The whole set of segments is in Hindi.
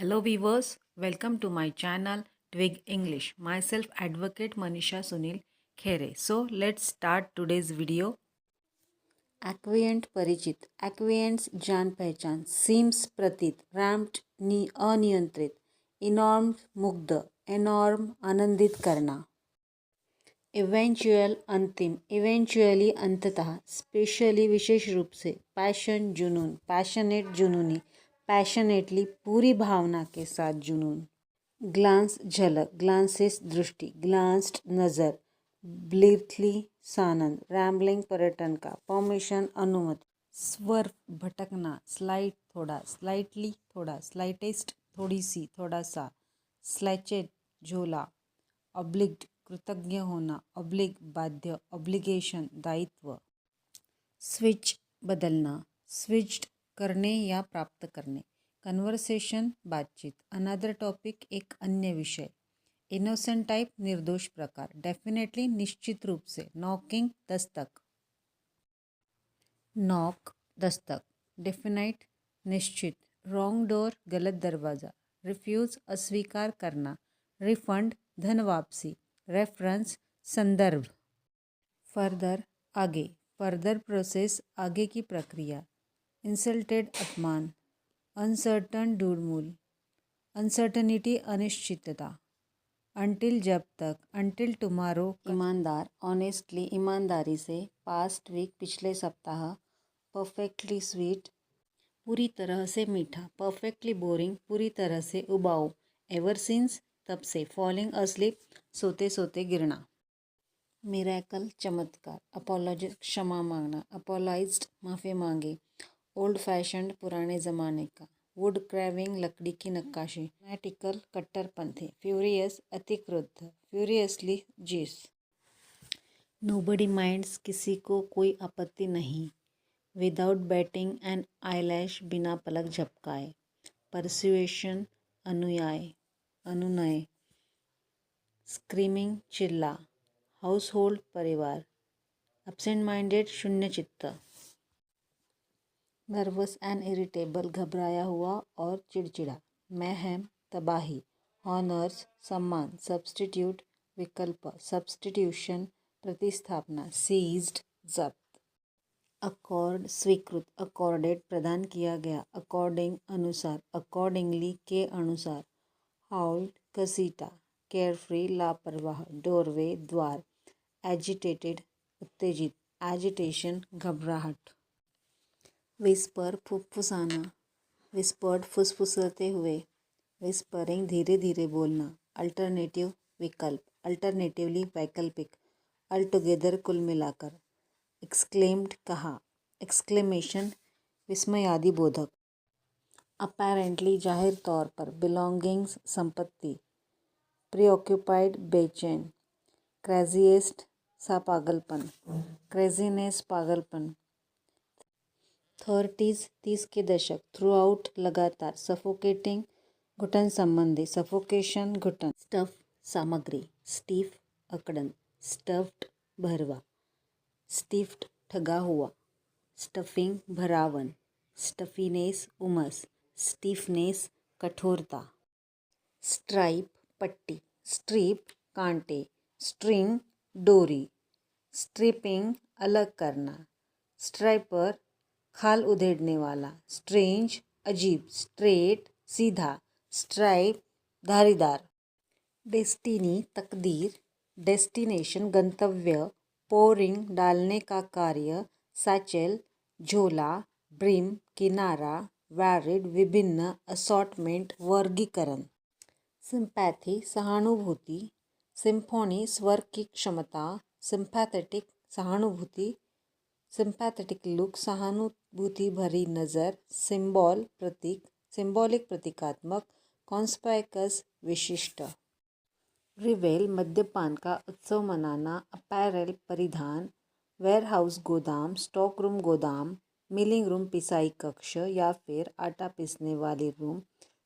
Hello viewers, welcome to my channel Twig English. Myself Advocate Manisha Sunil Khere. So let's start today's video. एक्विएंट परिचित, एक्विएंट्स जान पहचान, सीम्स प्रतीत, रैम्प्ड अनियंत्रित, इनॉर्म मुग्ध, एनॉर्म आनंदित करना, इवेंचुअल अंतिम, इवेंचुअली अंततः, स्पेशली विशेष रूप से, पैशन जुनून, पैशनेट जुनूनी, पैशनेटली पूरी भावना के साथ जुनून, ग्लांस झलक, ग्लांसेस दृष्टि, ग्लांस्ड नज़र, ब्लीथली सानंद, रैम्बलिंग पर्यटन का, परमिशन अनुमति, स्वर्फ भटकना, स्लाइट थोड़ा, स्लाइटली थोड़ा, स्लाइटेस्ट थोड़ी सी, थोड़ा सा, स्लैचेड झोला, ऑब्लिग्ड कृतज्ञ होना, ऑब्लिग बाध्य, ऑब्लिगेशन दायित्व, स्विच बदलना, स्विच्ड करने या प्राप्त करने, कन्वर्सेशन बातचीत, अनदर टॉपिक एक अन्य विषय, इनोसेंट टाइप निर्दोष प्रकार, डेफिनेटली निश्चित रूप से, knocking Dastak, knock Dastak, definite निश्चित, रॉन्ग डोर गलत दरवाज़ा, रिफ्यूज़ अस्वीकार करना, रिफंड धन वापसी, रेफरेंस संदर्भ, फर्दर आगे, फर्दर प्रोसेस आगे की प्रक्रिया, इंसल्टेड अपमान, अनसर्टन ढूढ़मूल, अनसर्टनिटी अनिश्चितता, अनटिल जब तक, अनटिल टुमारो, ईमानदार ऑनेस्टली ईमानदारी से, पास्ट वीक पिछले सप्ताह, परफेक्टली स्वीट पूरी तरह से मीठा, परफेक्टली बोरिंग पूरी तरह से उबाऊ, एवर सिंस तब से, फॉलिंग अस्लीप सोते सोते गिरना, मिरेकल चमत्कार, अपोलॉजिस्ट क्षमा मांगना, अपोलाइज्ड माफ़ी मांगे, ओल्ड फैशन्ड पुराने ज़माने का, वुड क्रेविंग लकड़ी की नक्काशी, फैनेटिकल कट्टरपंथी, फ्यूरियस अति क्रुद्ध, फ्यूरियसली जिस, नोबडी माइंड्स किसी को कोई आपत्ति नहीं, विदाउट बैटिंग एन आईलैश बिना पलक झपकाए, परसुएशन अनुनय, स्क्रीमिंग चिल्ला, हाउस होल्ड परिवार, एब्सेंट माइंडेड शून्य चित्त, नर्वस एंड इरिटेबल घबराया हुआ और चिड़चिड़ा, मैहम तबाही, हॉनर्स सम्मान, सब्स्टिट्यूट विकल्प, सब्स्टिट्यूशन प्रतिस्थापना, सीज्ड जब्त, अकॉर्ड स्वीकृत, अकॉर्डेड प्रदान किया गया, अकॉर्डिंग अनुसार, अकॉर्डिंगली के अनुसार, हाउल्ड घसीटा, केयरफ्री लापरवाह, डोरवे द्वार, एजिटेटेड उत्तेजित, एजिटेशन घबराहट, विस्पर फुफ्फुसाना, विस्पर्ड फुसफुसाते हुए, विस्परिंग धीरे धीरे बोलना, अल्टरनेटिव विकल्प, अल्टरनेटिवली वैकल्पिक, अल्टुगेदर कुल मिलाकर, एक्सक्लेम्ड कहा, एक्सक्लेमेशन विस्मयादि बोधक, अपेरेंटली जाहिर तौर पर, बिलोंगिंग्स संपत्ति, प्रीऑक्यूपाइड बेचैन, क्रेजीएस्ट सा पागलपन, क्रेजीनेस पागलपन, 30s के दशक, थ्रू आउट लगातार, सफोकेटिंग घुटन संबंधी, सफोकेशन घुटन, स्टफ सामग्री, स्टीफ अकड़न, स्टफ्ड भरवा, स्टीफ्ड ठगा हुआ, स्टफिंग भरावन, स्टफीनेस उमस, स्टीफनेस कठोरता, स्ट्राइप पट्टी, स्ट्रिप कांटे, स्ट्रिंग डोरी, स्ट्रिपिंग अलग करना, स्ट्राइपर खाल उधेड़ने वाला, स्ट्रेंज अजीब, स्ट्रेट सीधा, स्ट्राइप धारीदार, डेस्टिनी तकदीर, डेस्टिनेशन गंतव्य, पोरिंग डालने का कार्य, सैचेल झोला, ब्रिम किनारा, वैरिड विभिन्न, असॉर्टमेंट वर्गीकरण, सिंपैथी सहानुभूति, सिम्फोनी स्वर की क्षमता, सिंपैथेटिक सहानुभूति, सिंपैथेटिक लुक सहानुभूति भरी नज़र, सिंबॉल प्रतीक, सिंबॉलिक प्रतीकात्मक, कॉन्स्पाइकस विशिष्ट, रिवेल मद्यपान का उत्सव मनाना, अपैरल परिधान, वेयरहाउस गोदाम, स्टॉक रूम गोदाम, मिलिंग रूम पिसाई कक्ष या फिर आटा पीसने वाली रूम,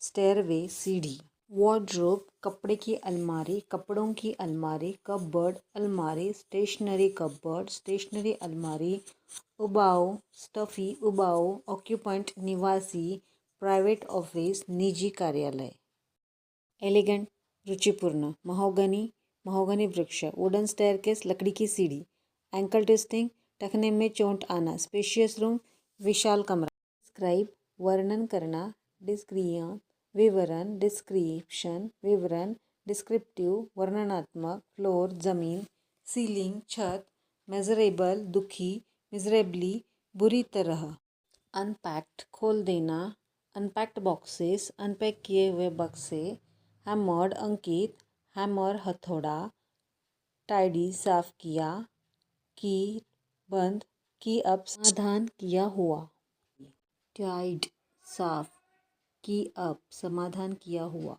स्टेयरवे सीढ़ी, वार्डरोब कपड़े की अलमारी, कपड़ों की अलमारी, कपबोर्ड अलमारी, स्टेशनरी कपबोर्ड, स्टेशनरी अलमारी, उबाऊ स्टफी, उबाऊ ऑक्यूपेंट निवासी, प्राइवेट ऑफिस निजी कार्यालय। एलिगेंट रुचिपूर्ण, महोगनी वृक्ष, वुडन स्टेयरकेस लकड़ी की सीढ़ी। एंकल ट्विस्टिंग टखने में चोट आना। स्पेशियस रूम विशाल कमरा। डिस्क्राइब वर्णन करना। डिस्क्रियन विवरण। डिस्क्रिप्शन विवरण। डिस्क्रिप्टिव वर्णनात्मक। फ्लोर जमीन। सीलिंग छत। मेजरेबल दुखी। मिजरेबली बुरी तरह। अनपैक्ड खोल देना। अनपैक्ड बॉक्सेस अनपैक किए हुए बक्से। हैमर्ड अंकित। हैमर हथौड़ा। टाइडी साफ किया। की बंद। की अप समाधान किया हुआ। टाइड साफ। की अप समाधान किया हुआ।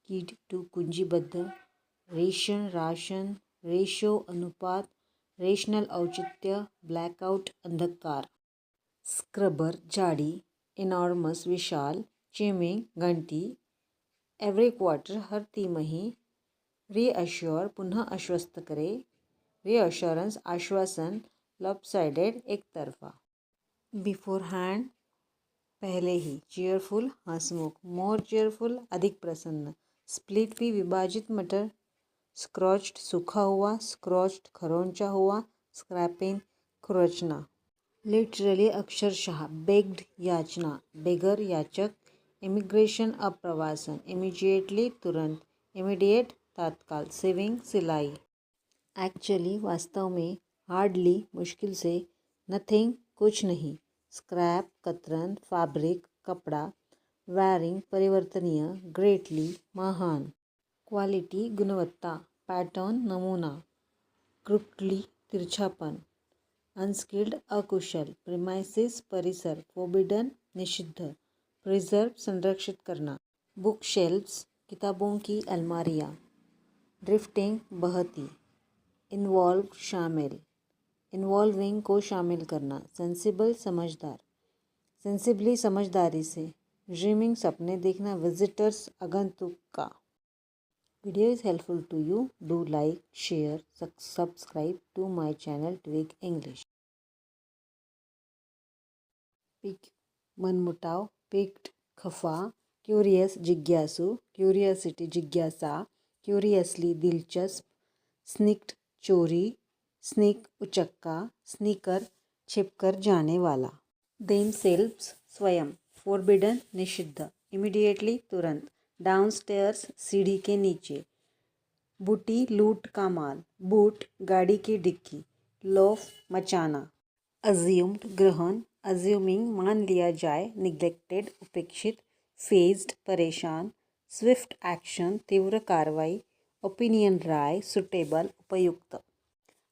कीड टू कुंजीबद्ध। रेशन राशन। रेशो अनुपात। रेशनल औचित्य। ब्लैकआउट अंधकार। स्क्रबर जाड़ी। इनॉर्मस विशाल। चिमिंग घंटी। एवरी क्वार्टर हर तिमाही। रीअश्योर पुनः आश्वस्त करे। रीअश्योरेंस आश्वासन। लॉपसाइडेड एक तरफा। बिफोर हैंड पहले ही। चेयरफुल हंसमुख। मोर चेयरफुल अधिक प्रसन्न। स्प्लिट भी विभाजित मटर। स्क्रॉच्ड सूखा हुआ। स्क्रॉच्ड खरोंचा हुआ। स्क्रैपिंग खुरचना। लिटरली अक्षरशः। बेग्ड याचना। बेगर याचक। इमिग्रेशन अप्रवासन। इमीडिएटली तुरंत। इमीडिएट तत्काल। सेविंग सिलाई। एक्चुअली वास्तव में। हार्डली मुश्किल से। नथिंग कुछ नहीं। स्क्रैप कतरन। फैब्रिक कपड़ा। वेयरिंग परिवर्तनीय। ग्रेटली महान। क्वालिटी गुणवत्ता। पैटर्न नमूना। क्रुक्टली तिरछापन। अनस्किल्ड अकुशल। प्रीमाइसिस परिसर। फोर्बिडन निषिद्ध। प्रिजर्व संरक्षित करना। बुक शेल्फ्स किताबों की अलमारियाँ। ड्रिफ्टिंग बहती। इन्वॉल्व शामिल। इन्वॉल्विंग को शामिल करना। सेंसिबल समझदार। सेंसिबली समझदारी से। ड्रीमिंग सपने देखना। विजिटर्स आगंतुक का। Video is helpful to you. Do like, share, subscribe to my channel Twig English. Pick मनमुटाव. पिक्ड खफा. क्यूरियस जिज्ञासु. क्यूरियोसिटी जिज्ञासा. क्यूरियसली दिलचस्प. स्निक्ड चोरी. स्निक उचक्का. स्नीकर छिपकर जाने वाला. देमसेल्व्स स्वयं. फोरबिडन निषिद्ध. इमीडिएटली तुरंत. डाउनस्टेयर्स सीढ़ी के नीचे. बूटी लूट का माल. बूट गाड़ी की डिक्की. लोफ मचाना. अज्यूम्ड ग्रहण. अज्यूमिंग मान लिया जाए. निग्लेक्टेड उपेक्षित. फेज्ड परेशान. स्विफ्ट एक्शन तीव्र कार्रवाई. ओपिनियन राय. सुटेबल उपयुक्त.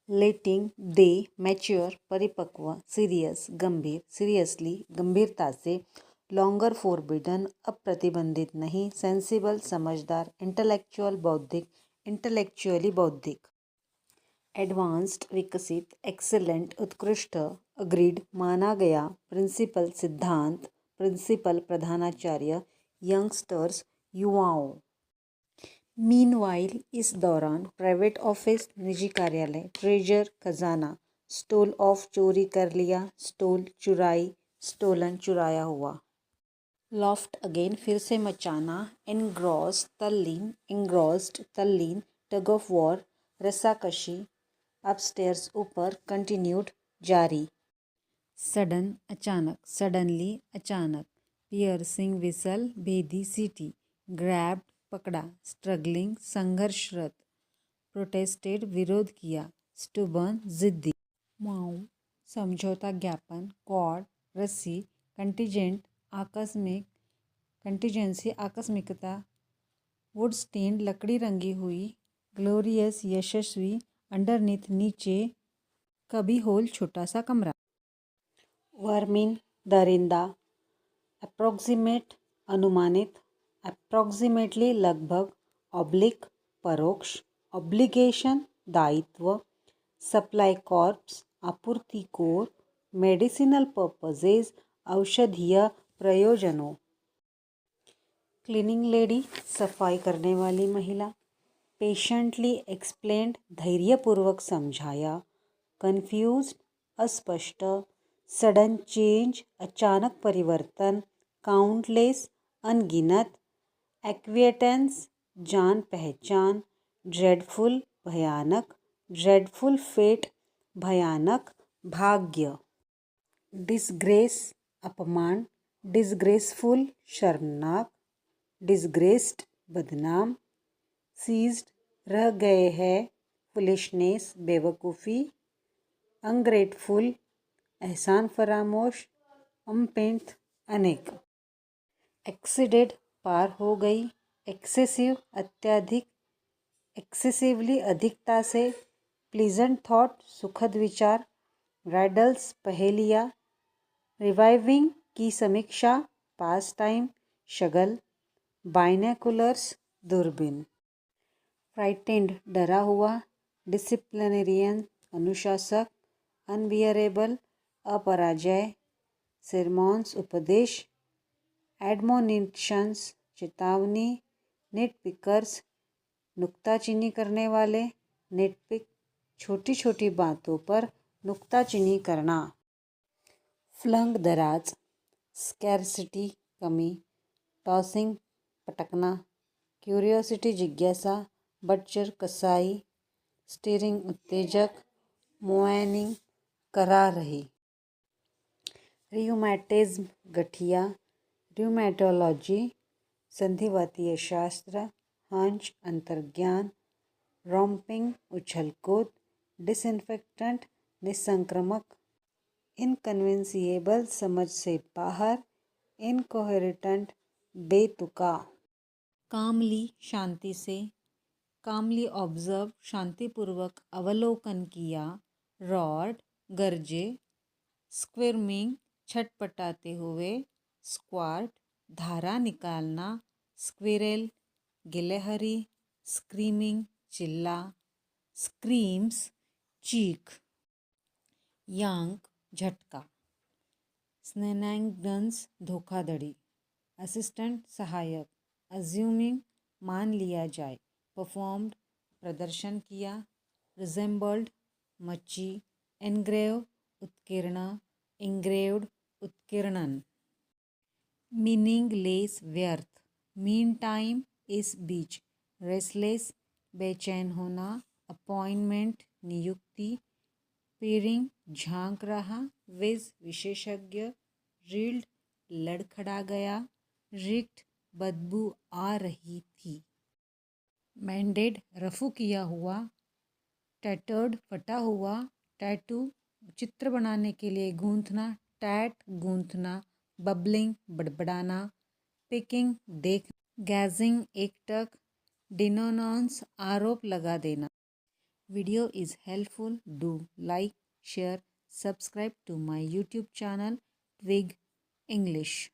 लेटिंग दे. मैच्योर परिपक्व. सीरियस गंभीर. सीरियसली गंभीरता से. लॉन्गर फोरबिडन अप्रतिबंधित नहीं. सेंसिबल समझदार. इंटेलेक्चुअल बौद्धिक. इंटेलेक्चुअली बौद्धिक. एडवांस्ड विकसित. एक्सेलेंट उत्कृष्ट. अग्रीड माना गया. प्रिंसिपल सिद्धांत. प्रिंसिपल प्रधानाचार्य. यंगस्टर्स युवाओं. मीनवाइल इस दौरान. प्राइवेट ऑफिस निजी कार्यालय. ट्रेजर खजाना. स्टोल ऑफ चोरी कर लिया. स्टोल चुराई. स्टोलन चुराया हुआ. लॉफ्ट अगेन फिर से मचाना. एनग्रॉस तल्लीन. एंग्रॉस्ड तल्लीन. टग ऑफ वॉर रस्साकशी. अपस्टेयर्स ऊपर. कंटिन्यूड जारी. सडन अचानक. सडनली अचानक. पियर्सिंग विसल भेदी सीटी. ग्रैब्ड पकड़ा. स्ट्रगलिंग संघर्षरत. प्रोटेस्टेड विरोध किया. स्टुबर्न जिद्दी. माउ समझौता ज्ञापन. कॉर्ड रस्सी. कंटीजेंट आकस्मिक. कंटीजेंसी आकस्मिकता. वुड स्टेन्ड लकड़ी रंगी हुई. ग्लोरियस यशस्वी. अंडरनीथ नीचे. कभी होल छोटा सा कमरा. वर्मिन दरिंदा. अप्रोक्सीमेट अनुमानित. अप्रोक्सीमेटली लगभग. ऑब्लिक परोक्ष. ऑब्लिगेशन दायित्व. सप्लाई कॉर्प्स आपूर्ति कोर. मेडिसिनल पर्पजेज औषधीय प्रयोजनों. क्लीनिंग लेडी सफाई करने वाली महिला. पेशेंटली एक्सप्लेन्ड धैर्यपूर्वक समझाया. कन्फ्यूज्ड अस्पष्ट. सडन चेंज अचानक परिवर्तन. काउंटलेस अनगिनत, एक्विएटेंस जान पहचान, ड्रेडफुल भयानक, ड्रेडफुल फेट भयानक भाग्य, डिसग्रेस अपमान, डिसग्रेसफुल शर्मनाक, डिसग्रेस्ड बदनाम, सीज्ड रह गए हैं, फुलिशनेस बेवकूफ़ी, अनग्रेटफुल एहसान फरामोश, अम्पेंथ अनेक, एक्सीडेड पार हो गई, एक्सेसिव अत्यधिक, एक्सेसिवली अधिकता से, प्लीजेंट थॉट सुखद विचार, राइडल्स पहेलियाँ, रिवाइविंग की समीक्षा, पास टाइम शगल, बाइनोकुलर्स दूरबीन, फ्राइटेंड डरा हुआ, डिसिप्लिनरियन अनुशासक, अनबियरेबल अपराजय, सेरमॉन्स उपदेश, एडमोनिशंस चेतावनी, निट पिकर्स नुक्ताचीनी करने वाले, निटपिक छोटी छोटी बातों पर नुक्ताचीनी करना, फ्लंग दराज, स्कैरसिटी कमी, टॉसिंग पटकना, क्यूरियोसिटी जिज्ञासा, बटचर कसाई, स्टीरिंग उत्तेजक, मोएनिंग करा रही, रियूमेटिज्म गठिया, र्यूमेटोलॉजी संधिवातीय शास्त्र, हंच अंतर्ज्ञान, रोम्पिंग उछलकूद, डिसइंफेक्टेंट निसंक्रमक, इनकन्विंसिएबल समझ से बाहर, इनकोहेरेंट बेतुका, कामली शांति से, कामली ऑब्जर्व शांतिपूर्वक अवलोकन किया, रॉड गरजे, स्क्विर्मिंग छटपटाते हुए, स्क्वाट धारा निकालना, स्क्विरेल गिलहरी, स्क्रीमिंग चिल्ला, स्क्रीम्स चीख, यांक झटका, स्नेनैंगन्स धोखाधड़ी, असिस्टेंट सहायक, अज्यूमिंग मान लिया जाए, परफॉर्म्ड प्रदर्शन किया, रिजेंबल्ड मची, एनग्रेव उत्कीर्ण, इंग्रेव्ड उत्कीर्णन, मीनिंगलेस व्यर्थ, मीन टाइम इस बीच, रेस्टलेस बेचैन होना, अपॉइंटमेंट नियुक्ति, पीरिंग झांक रहा, विज विशेषज्ञ, रील्ड लड़खड़ा गया, रिक्ट बदबू आ रही थी, मैंडेड रफू किया हुआ, टैटर्ड फटा हुआ, टैटू चित्र बनाने के लिए गूंथना, टैट गूंथना, बबलिंग बड़बड़ाना, पिकिंग देख, गैजिंग एकटक, डिनोनांस आरोप लगा देना. Video is helpful. Do like, share, subscribe to my YouTube channel Twig English.